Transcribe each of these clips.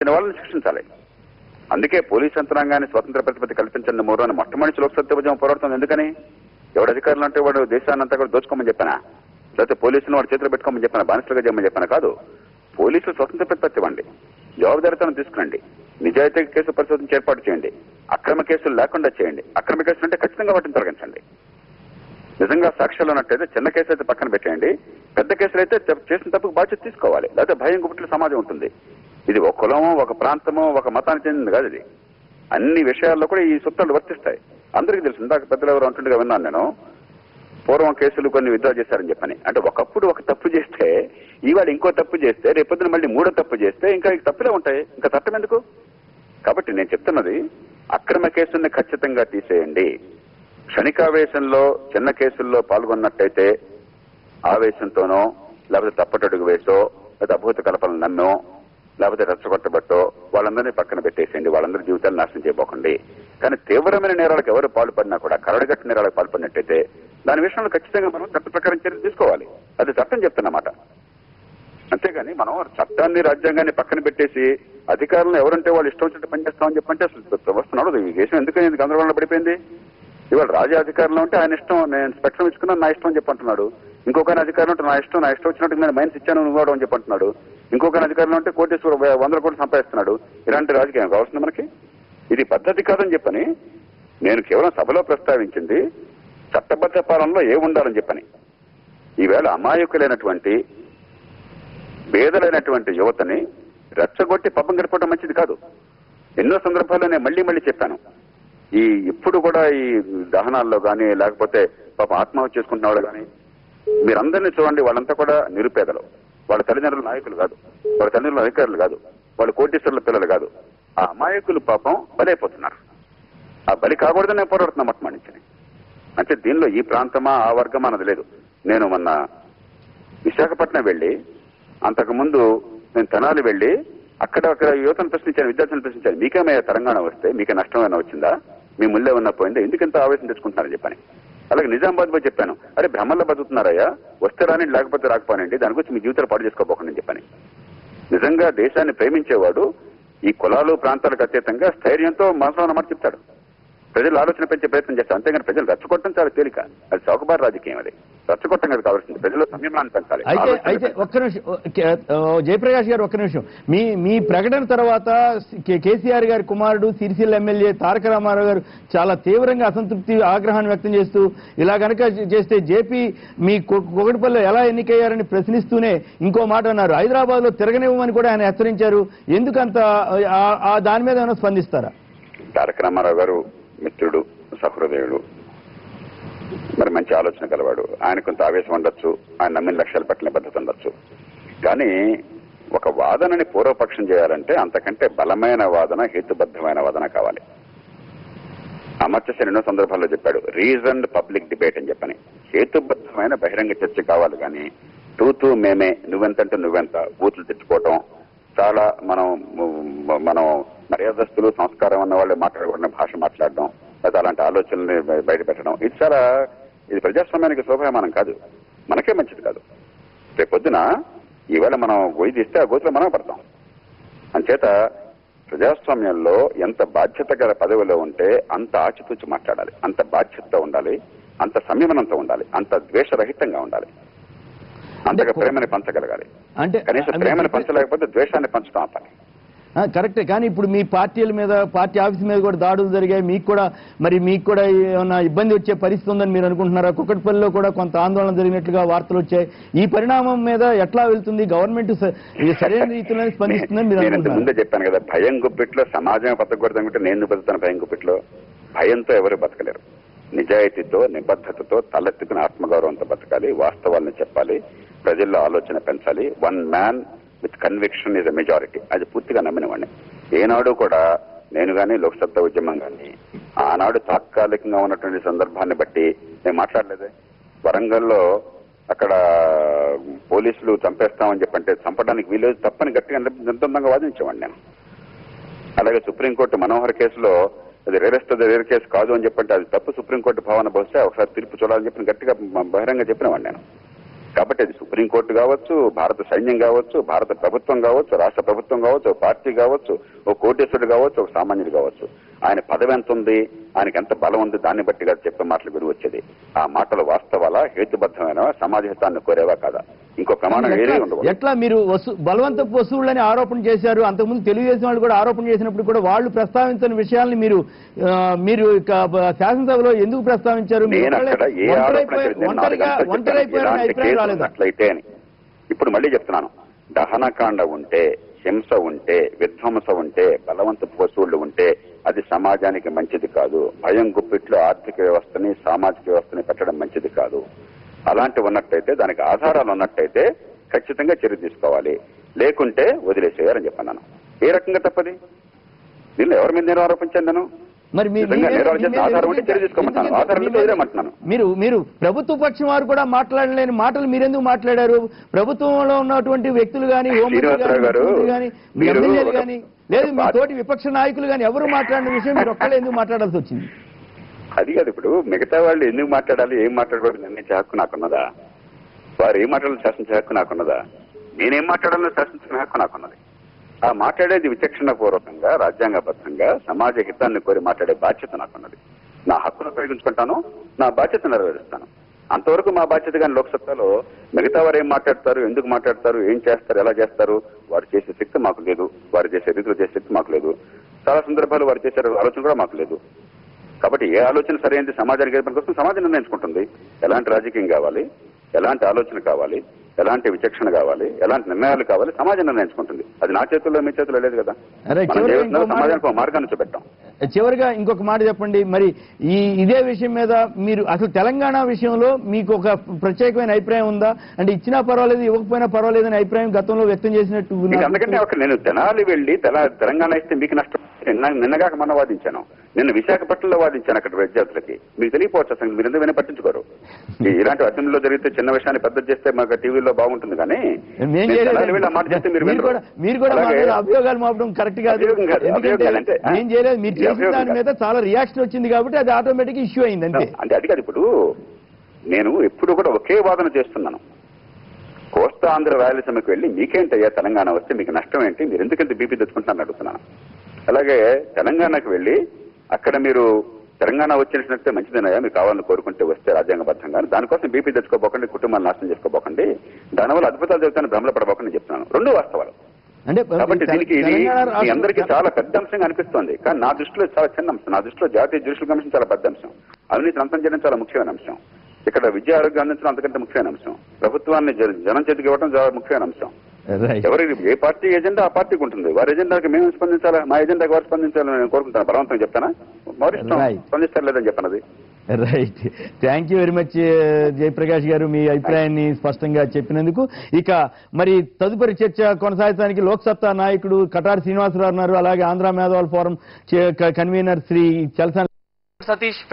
చెప్పిన వాళ్ళని శిక్షించాలి. అందుకే పోలీసు యంత్రాంగాన్ని స్వతంత్ర ప్రతిపత్తి కల్పించండి మూడు అని మొట్టమొదటి లోక్సత్తా ఉద్యమం పోరాడుతుంది. ఎందుకని? ఎవడు అధికారులు అంటే వాడు దేశాన్ని అంతా కూడా దోచుకోమని చెప్పానా, లేకపోతే పోలీసులు వాడు చేతులు పెట్టుకోమని చెప్పానా, బానిసలుగా చేయమని చెప్పానా? కాదు. పోలీసులు స్వతంత్ర ప్రతిపత్తి ఇవ్వండి, జవాబుదారితనం తీసుకురండి, నిజాయితీ కేసు పరిశోధన ఏర్పాటు చేయండి, అక్రమ కేసులు లేకుండా చేయండి. అక్రమ కేసులు అంటే ఖచ్చితంగా వాటిని తొలగించండి. నిజంగా సాక్ష్యాలు ఉన్నట్టయితే చిన్న కేసు అయితే పక్కన పెట్టేయండి, పెద్ద కేసులు అయితే చేసిన తప్పుకు బాధ్యత తీసుకోవాలి. లేకపోతే భయం గుబుట్ల సమాజం ఉంటుంది. ఇది ఒక కులమో ఒక ప్రాంతమో ఒక మతానికి చెందింది కాదు. ఇది అన్ని విషయాల్లో కూడా ఈ సూత్రాలు వర్తిస్తాయి. అందరికీ తెలుసు. ఇందాక పెద్దలు ఎవరు అంటుండగా విన్నాను నేను, పూర్వం కేసులు కొన్ని విత్డ్రా చేశారని చెప్పని. అంటే ఒకప్పుడు ఒక తప్పు చేస్తే ఇవాళ ఇంకో తప్పు చేస్తే రేపొద్దున మళ్ళీ మూడో తప్పు చేస్తే ఇంకా తప్పులే ఉంటాయి. ఇంకా చట్టం ఎందుకు? కాబట్టి నేను చెప్తున్నది, అక్రమ కేసుల్ని ఖచ్చితంగా తీసేయండి. క్షణికావేశంలో చిన్న కేసుల్లో పాల్గొన్నట్టయితే ఆవేశంతోనో లేకపోతే తప్పటడుగు వేసో లేదా అభూత కల్పనలు నమ్మో లేకపోతే రెచ్చగొట్టబట్టో వాళ్ళందరినీ పక్కన పెట్టేసేయండి. వాళ్ళందరి జీవితాలు నాశనం చేయబోకండి. కానీ తీవ్రమైన నేరాలకు ఎవరు పాల్పడినా కూడా, కరడుగట్టు నేరాలకు పాల్పడినట్టయితే దాని విషయంలో ఖచ్చితంగా మనం చట్ట ప్రకారం చర్య తీసుకోవాలి. అది చట్టం చెప్తున్నమాట. అంతేగాని మనం చట్టాన్ని రాజ్యాంగాన్ని పక్కన పెట్టేసి అధికారులను ఎవరంటే వాళ్ళు ఇష్టం వచ్చినట్టు పనిచేస్తామని చెప్పంటే అసలు వస్తున్నాడు. ఈ దేశం ఎందుకని గందరగోళంలో పడిపోయింది? ఇవాళ రాజా అధికారులు ఉంటే ఆయన ఇష్టం, నేను స్పెక్ట్రం ఇచ్చుకున్నాను నా ఇష్టం అని చెప్పంటున్నాడు. ఇంకొక అధికారులు ఉంటే నా ఇష్టం వచ్చినట్టు నేను మైన్స్ ఇచ్చాను నువ్వు అని చెప్పంటున్నాడు. ఇంకొక అధికారులు ఉంటే కోటేశ్వర 100 కోట్లు సంపాదిస్తున్నాడు. ఇలాంటి రాజకీయం కావాల్సింది మనకి? ఇది పద్ధతి కాదని చెప్పని నేను కేవలం సభలో ప్రస్తావించింది చట్టబద్ధ పాలనలో ఏముండాలని చెప్పని. ఈవేళ అమాయకులైనటువంటి పేదలైనటువంటి యువతని రెచ్చగొట్టి పబ్బం గడిపడం మంచిది కాదు. ఎన్నో సందర్భాల్లో నేను మళ్లీ చెప్పాను. ఇప్పుడు కూడా ఈ దహనాల్లో కానీ లేకపోతే పాప ఆత్మహత్య చేసుకుంటున్న వాళ్ళు కానీ మీరందరినీ చూడండి, వాళ్ళంతా కూడా నిరుపేదలు. వాళ్ళ తల్లిదండ్రుల నాయకులు కాదు, వాళ్ళ తల్లిదండ్రుల అధికారులు కాదు, వాళ్ళ కోటీశ్వరుల పిల్లలు కాదు. ఆ అమాయకులు పాపం బలైపోతున్నారు. ఆ బలి కాకూడదని నేను పోరాడుతున్నా మొట్టమొదటి. అంటే దీనిలో ఈ ప్రాంతమా ఆ వర్గమా అన్నది లేదు. నేను మొన్న విశాఖపట్నం వెళ్లి, అంతకుముందు నేను తెనాలి వెళ్లి అక్కడ యువతను ప్రశ్నించాను, విద్యార్థులను ప్రశ్నించాను. మీకేమైనా తెలంగాణ వస్తే మీకే నష్టమైనా వచ్చిందా, మీ ముల్లే ఉన్నా పోయిందా, ఎందుకంత ఆవేశం తెచ్చుకుంటున్నారని చెప్పని. అలాగే నిజామాబాద్ పోయి చెప్పాను, అరే బ్రహ్మల్లో బతుకుతున్నారయ్యా, వస్తే రాని లేకపోతే రాకపోనండి, దాని గురించి మీ జీవితాలు పాటు చేసుకోబోకండి చెప్పని. నిజంగా దేశాన్ని ప్రేమించేవాడు ఈ కులాలు ప్రాంతాలకు అతీతంగా స్థైర్యంతో మనసులో అన్నమాట చెప్తాడు. ప్రజలు ఆలోచన పెంచే ప్రయత్నం చేస్తారు. అంతేగాని ప్రజలు రెచ్చగొట్టడం చాలా తేలిక. అది చౌకబారు రాజకీయం. అది రెచ్చగొట్టం కదా కావాల్సింది. ప్రజలు సంయమనాన్ని పెంచాలి. అయితే ఒక్క నిమిషం జయప్రకాష్ గారు, ఒక్క నిమిషం. మీ ప్రకటన తర్వాత కేసీఆర్ గారి కుమారుడు సిరిసిల్ల ఎమ్మెల్యే తారక రామారావు గారు చాలా తీవ్రంగా అసంతృప్తి, ఆగ్రహాన్ని వ్యక్తం చేస్తూ ఇలా కనుక చేస్తే జేపీ మీ కుకట్పల్లిలో ఎలా ఎన్నికయ్యారని ప్రశ్నిస్తూనే ఇంకో మాట అన్నారు, హైదరాబాద్ లో తిరగనివ్వమని కూడా ఆయన హెచ్చరించారు. ఎందుకంత దాని మీద ఏమైనా స్పందిస్తారా? తారక రామారావు గారు మిత్రుడు, సహృదయుడు, మరి మంచి ఆలోచన గలవాడు. ఆయన కొంత ఆవేశం ఉండొచ్చు, ఆయన నమ్మిన లక్ష్యాల పట్ల నిబద్ధత ఉండొచ్చు. కానీ ఒక వాదనని పూర్వపక్షం చేయాలంటే అంతకంటే బలమైన వాదన, హేతుబద్ధమైన వాదన కావాలి. అమర్త్య సేన్ ఎన్నో సందర్భాల్లో చెప్పాడు, రీజన్డ్ పబ్లిక్ డిబేట్ అని చెప్పని. హేతుబద్ధమైన బహిరంగ చర్చ కావాలి. కానీ తూతూ మేమే, నువ్వెంతంటే నువ్వెంత, బూతులు తెచ్చుకోవటం, చాలా మనం మర్యాదస్తులు, సంస్కారం అన్న వాళ్ళు మాట్లాడకూడని భాష మాట్లాడడం, లేదా అలాంటి ఆలోచనల్ని బయటపెట్టడం, ఇది ప్రజాస్వామ్యానికి శోభాయమానం కాదు, మనకే మంచిది కాదు. రేపొద్దున ఈవేళ మనం గొయ్యి తీస్తే ఆ గోతులో మనం పడతాం. అంచేత ప్రజాస్వామ్యంలో ఎంత బాధ్యత గల పదవిలో ఉంటే అంత ఆచితూచి మాట్లాడాలి, అంత బాధ్యతతో ఉండాలి, అంత సంయమనంతో ఉండాలి, అంత ద్వేషరహితంగా ఉండాలి, అంతగా ప్రేమని పంచగలగాలి. అంటే కనీసం ప్రేమని పంచలేకపోతే ద్వేషాన్ని పంచడం ఆపాలి. కరెక్టే. కానీ ఇప్పుడు మీ పార్టీల మీద, పార్టీ ఆఫీస్ మీద కూడా దాడులు జరిగాయి. మీకు కూడా ఏమన్నా ఇబ్బంది వచ్చే పరిస్థితి ఉందని మీరు అనుకుంటున్నారా? కుకట్పల్లిలో కూడా కొంత ఆందోళన జరిగినట్లుగా వార్తలు వచ్చాయి. ఈ పరిణామం మీద ఎట్లా వెళ్తుంది? గవర్నమెంట్ సరైన రీతిలో స్పందిస్తుందని మీరు అనుకుంటున్నారు? ముందే చెప్పాను కదా, భయం గుప్పిట్లో సమాజం బతకూడదు అనుకుంటే నేను బతుకుతాను. భయం గుప్పిట్లో భయంతో ఎవరు బతకలేరు. నిజాయితీతో, నిబద్ధతతో, తలెత్తుకుని ఆత్మగౌరవంతో బతకాలి, వాస్తవాలను చెప్పాలి, ప్రజల్లో ఆలోచన పెంచాలి. One man with conviction is a majority. అది పూర్తిగా నమ్మినవాడిని. ఏనాడు కూడా నేను కానీ, లోక్సత్తా ఉద్యమం కానీ ఆనాడు తాత్కాలికంగా ఉన్నటువంటి సందర్భాన్ని బట్టి నేను మాట్లాడలేదే. వరంగల్లో అక్కడ పోలీసులు చంపేస్తామని చెప్పంటే చంపడానికి వీలేదు తప్పని గట్టిగా నిర్బంధంగా వాదించేవాడిని నేను. అలాగే సుప్రీంకోర్టు మనోహర్ కేసులో అది రేర్ కేసు కాదు అని చెప్పంటే అది తప్పు సుప్రీంకోర్టు భావన, బహుశా ఒకసారి తీర్పు చూడాలని చెప్పి గట్టిగా బహిరంగ చెప్పినవాడిని నేను. కాబట్టి అది సుప్రీంకోర్టు కావచ్చు, భారత సైన్యం కావచ్చు, భారత ప్రభుత్వం కావచ్చు, రాష్ట్ర ప్రభుత్వం కావచ్చు, ఒక పార్టీ కావచ్చు, ఒక కోటేశ్వరుడు కావచ్చు, ఒక సామాన్యుడు కావచ్చు. ఆయన పదవి ఎంత ఉంది, ఆయనకి ఎంత బలం ఉంది, దాన్ని బట్టి కాదు చెప్పే మాటలు విలువ వచ్చేది. ఆ మాటలు వాస్తవాలా, హేతుబద్ధమైన సమాజ హితాన్ని కోరేవా కాదా, ఇంకో ప్రమాణం ఏదే ఉండదు. ఎట్లా మీరు బలవంతపు వసూళ్లని ఆరోపణ చేశారు? అంతకుముందు తెలుగుదేశం వాళ్ళు కూడా ఆరోపణ చేసినప్పుడు కూడా వాళ్ళు ప్రస్తావించిన విషయాల్ని మీరు శాసనసభలో ఎందుకు ప్రస్తావించారు? ఒంటరైపోయారని అభిప్రాయం రాలేదు అట్లయితే అని ఇప్పుడు మళ్ళీ చెప్తున్నాను. దహనకాండ ఉంటే, హింస ఉంటే, విధ్వంసం ఉంటే, బలవంతపు వసూళ్లు ఉంటే అది సమాజానికి మంచిది కాదు. భయం గుప్పిట్లో ఆర్థిక వ్యవస్థని, సామాజిక వ్యవస్థని పెట్టడం మంచిది కాదు. అలాంటి ఉన్నట్టయితే, దానికి ఆధారాలు ఉన్నట్టయితే ఖచ్చితంగా చర్య తీసుకోవాలి, లేకుంటే వదిలేసేయాలని చెప్పన్నాను. ఏ రకంగా తప్పది? దీనిలో ఎవరి మీద నేను ఆరోపించాను? నేను మరి మీరు ప్రభుత్వ పక్షం వారు కూడా మాట్లాడలేని మాటలు మీరెందుకు మాట్లాడారు? ప్రభుత్వంలో ఉన్నటువంటి వ్యక్తులు కానీ, ఎమ్మెల్యేలు కానీ, లేదు మీ తోటి విపక్ష నాయకులు కానీ ఎవరు మాట్లాడిన విషయం మీరు ఒక్కళ్ళే ఎందుకు మాట్లాడాల్సి వచ్చింది? అది కాదు. ఇప్పుడు మిగతా వాళ్ళు ఎందుకు మాట్లాడాలి, ఏం మాట్లాడకూడదు నిర్ణయించే హక్కు నాకున్నదా? వారు ఏం మాట్లాడాలో శాసించే హక్కు నాకున్నదా? నేనేం మాట్లాడాలో శాసించిన హక్కు నాకున్నది. ఆ మాట్లాడేది విచక్షణపూర్వకంగా, రాజ్యాంగబద్ధంగా, సమాజ హితాన్ని కోరి మాట్లాడే బాధ్యత నాకున్నది. నా హక్కును ఉపయోగించుకుంటాను, నా బాధ్యత నెరవేరుస్తాను. అంతవరకు మా బాధ్యత. కానీ లోక్సభలో మిగతా వారు ఏం మాట్లాడతారు, ఎందుకు మాట్లాడతారు, ఏం చేస్తారు, ఎలా చేస్తారు, వారు చేసే శక్తి మాకు లేదు. వారు చేసే రీతిలో చేసే శక్తి మాకు లేదు. చాలా సందర్భాలు వారు చేసే ఆలోచన కూడా మాకు లేదు. కాబట్టి ఏ ఆలోచన సరైనది సమాజానికి ఏర్పడిన కోసం సమాజం నిర్ణయించుకుంటుంది. ఎలాంటి రాజకీయం కావాలి, ఎలాంటి ఆలోచన కావాలి, ఎలాంటి విచక్షణ కావాలి, ఎలాంటి నిర్ణయాలు కావాలి, సమాజం నిర్ణయించుకుంటుంది. అది నా చేతుల్లో, మీ చేతుల్లో లేదు కదా. సమాజానికి మార్గాన్ని చూపెట్టాం. చివరిగా ఇంకొక మాట చెప్పండి. మరి ఇదే విషయం మీద మీరు అసలు తెలంగాణ విషయంలో మీకు ఒక ప్రత్యేకమైన అభిప్రాయం ఉందా? అంటే ఇచ్చినా పర్వాలేదు, ఇవ్వకపోయినా పర్వాలేదు అనే అభిప్రాయం గతంలో వ్యక్తం చేసినట్టు. అందుకంటే నేను తెనాలి వెళ్లి తెలంగాణ ఇస్తే మీకు నష్టం. నిన్నగాక మొన్న వాదించాను. నిన్న విశాఖపట్నంలో వాదించాను అక్కడ విద్యార్థులకి. మీకు తెలియపోవచ్చు అసలు, మీరు ఎందుకు పట్టించుకోరు. ఇలాంటి అసెంబ్లీలో జరిగితే చిన్న విషయాన్ని పెద్ద చేస్తే మాకు టీవీలో బాగుంటుంది. కానీ మీరు కూడా అభియోగాలు మాపడం కరెక్ట్ కాదు. ఏం చేయలేదు, మీరు చేసిన దాని మీద చాలా రియాక్షన్ వచ్చింది కాబట్టి అది ఆటోమేటిక్ ఇష్యూ అయింది అంతే. అంటే అది కాదు. ఇప్పుడు నేను ఎప్పుడు కూడా ఒకే వాదన చేస్తున్నాను. కోస్తా ఆంధ్ర రాయలసీమకి వెళ్ళి మీకేంటయ్యా తెలంగాణ వస్తే మీకు నష్టం ఏంటి, మీరు ఎందుకంటే బీపీ తెచ్చుకుంటానని అడుగుతున్నాను. అలాగే తెలంగాణకు వెళ్ళి అక్కడ మీరు తెలంగాణ వచ్చేసినట్టే మంచిదేనయ్యా, మీకు కావాలని కోరుకుంటే వస్తే రాజ్యాంగబద్ధంగా, దానికోసం బీపీ తెచ్చుకోబోకండి, కుటుంబాన్ని నాశనం చేసుకోబోకండి, దానివల్ల అద్భుతాలు జరుగుతాయని భ్రమలో పడబోకండి చెప్తున్నాను. రెండు వాస్తవాలు. కాబట్టి దీనికి ఇది మీ అందరికీ చాలా పెద్ద అంశంగా అనిపిస్తోంది. కానీ నా దృష్టిలో చాలా చిన్న అంశం. నా దృష్టిలో జాతీయ జ్యుడిషియల్ కమిషన్ చాలా పెద్ద అంశం. అవినీతిని అంతం చేయడం చాలా ముఖ్యమైన అంశం. ఇక్కడ విద్యా ఆరోగ్యం అందించడం అంతకంటే ముఖ్యమైన అంశం. ప్రభుత్వాన్ని జనం చేతికి ఇవ్వడం చాలా ముఖ్యమైన అంశం. ఎవరి ఏ పార్టీ ఎజెండా ఆ పార్టీకి ఉంటుంది. వారి ఎజెండాకి మేము స్పందించాలా, మా ఎజెండాకి వారు స్పందించాలని నేను కోరుకుంటాను. బలవంతంగా చెప్తానా? స్పందిస్తారు లేదని చెప్పనది. Right. Thank you very much Jayaprakash garu, మీ అభిప్రాయాన్ని స్పష్టంగా చెప్పినందుకు. ఇక మరి తదుపరి చర్చ కొనసాగించడానికి లోక్సత్తా నాయకుడు కటారి శ్రీనివాసరావు ఉన్నారు. అలాగే ఆంధ్ర మేధావుల ఫోరం కన్వీనర్ శ్రీ చలసాని సతీష్.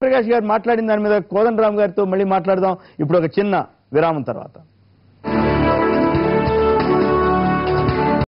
ప్రకాష్ గారు మాట్లాడిన దాని మీద కోదండరామ్ గారితో మళ్ళీ మాట్లాడదాం ఇప్పుడు ఒక చిన్న విరామం తర్వాత.